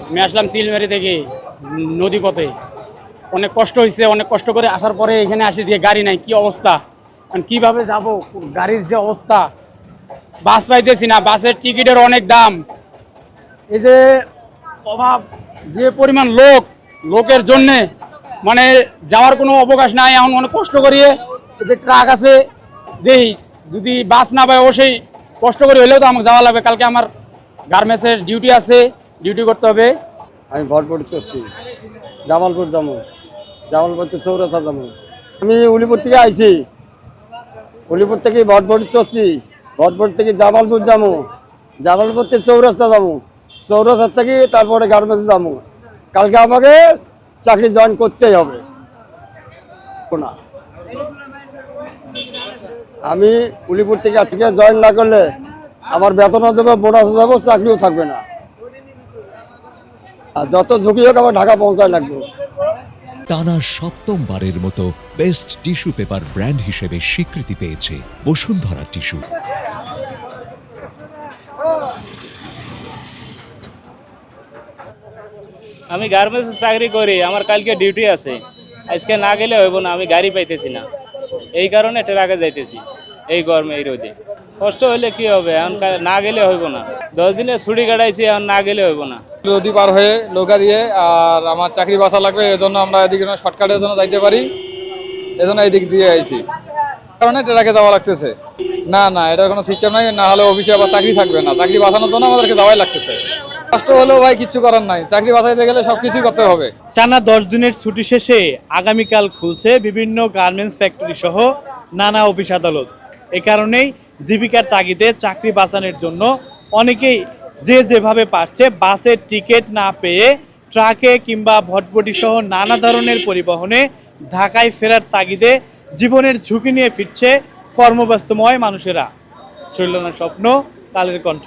আমি আসলাম চিলমারি থেকে নদী পথে, অনেক কষ্ট হয়েছে, অনেক কষ্ট করে আসার পরে এখানে আসি দিয়ে গাড়ি নাই, কি অবস্থা, কিভাবে যাব, গাড়ির যে অবস্থা, বাস পাইতেছি না, বাসের টিকিটের অনেক দাম, এই যে অভাব, যে পরিমাণ লোকের জন্যে মানে যাওয়ার কোনো অবকাশ নাই। এখন অনেক কষ্ট করিয়ে যে ট্রাক আছে দেখি, যদি বাস না পাই অবশ্যই কষ্ট করে হলেও তো আমাকে যাওয়া লাগবে, কালকে আমার গার্মেন্টসের ডিউটি আছে, ডিউটি করতে হবে। আমি ভটভটি চড়ছি, জামালপুর যাবো, জামালপুর থেকে চৌরাস্তা যাবো। আমি উলিপুর থেকে আইছি, উলিপুর থেকে ভটভটি চড়ছি, ভটভটি থেকে জামালপুর যাবো, জামালপুর থেকে চৌরাস্তা যাবো, চৌরাস্তা থেকে তারপরে গার্মেন্টসে যাবো। কালকে আমাকে চাকরি জয়েন করতেই হবে না। আমি উলিপুর থেকে আজকে জয়েন না করলে আমার বেতনও দেবো, বোনাসও যাবো, চাকরিও থাকবে না। আর যত ঝুঁকি হোক আমার ঢাকা পৌঁছায় লাগবে। টানা সপ্তমবারের মতো বেস্ট টিস্যু পেপার ব্র্যান্ড হিসেবে স্বীকৃতি পেয়েছে বসুন্ধরা টিস্যু। আমি গার্মেন্টসে চাকরি করি, আমার কালকে ডিউটি আছে, আজকে না গেলে হইব না, আমি গাড়ি পাইতেছি না, এই কারণে ট্রাকে যাইতেছি এই গরমে এই রোদে। কষ্ট হইলে কি হবে, এখন না গেলে হইব না, 10 দিনে ছুটি কাটাইছি, এখন না গেলে হইব না। নদী পার হয়ে নৌকা দিয়ে, আর আমার চাকরি বাঁচা লাগবে, এজন্য আমরা এদিকে শর্টকাটের জন্য যাইতে পারি, এজন্য এই দিক দিয়ে আইছি, কারণে ট্রাকে যাওয়া লাগতেছে। না না, এটার কোনো সিস্টেম নাই, না হলে অফিসে আবার চাকরি থাকবে না, চাকরি বাঁচানোর জন্য আমাদেরকে যাওয়াই লাগতেছে। কষ্ট হলেও ভাই কিচ্ছু করার নাই, চাকরি বাঁচাইতে গেলে সবকিছুই করতে হবে। টানা 10 দিনের ছুটি শেষে আগামীকাল খুলছে বিভিন্ন গার্মেন্টস ফ্যাক্টরি সহ নানা অফিস আদালত। এ কারণেই জীবিকার তাগিদে চাকরি বাঁচানোর জন্য অনেকেই যে যেভাবে পারছে বাসের টিকিট না পেয়ে ট্রাকে কিংবা ভটভটি সহ নানা ধরনের পরিবহনে ঢাকায় ফেরার তাগিদে জীবনের ঝুঁকি নিয়ে ফিরছে কর্মব্যস্তময় মানুষেরা। শৈলনার স্বপ্ন, কালের কণ্ঠ।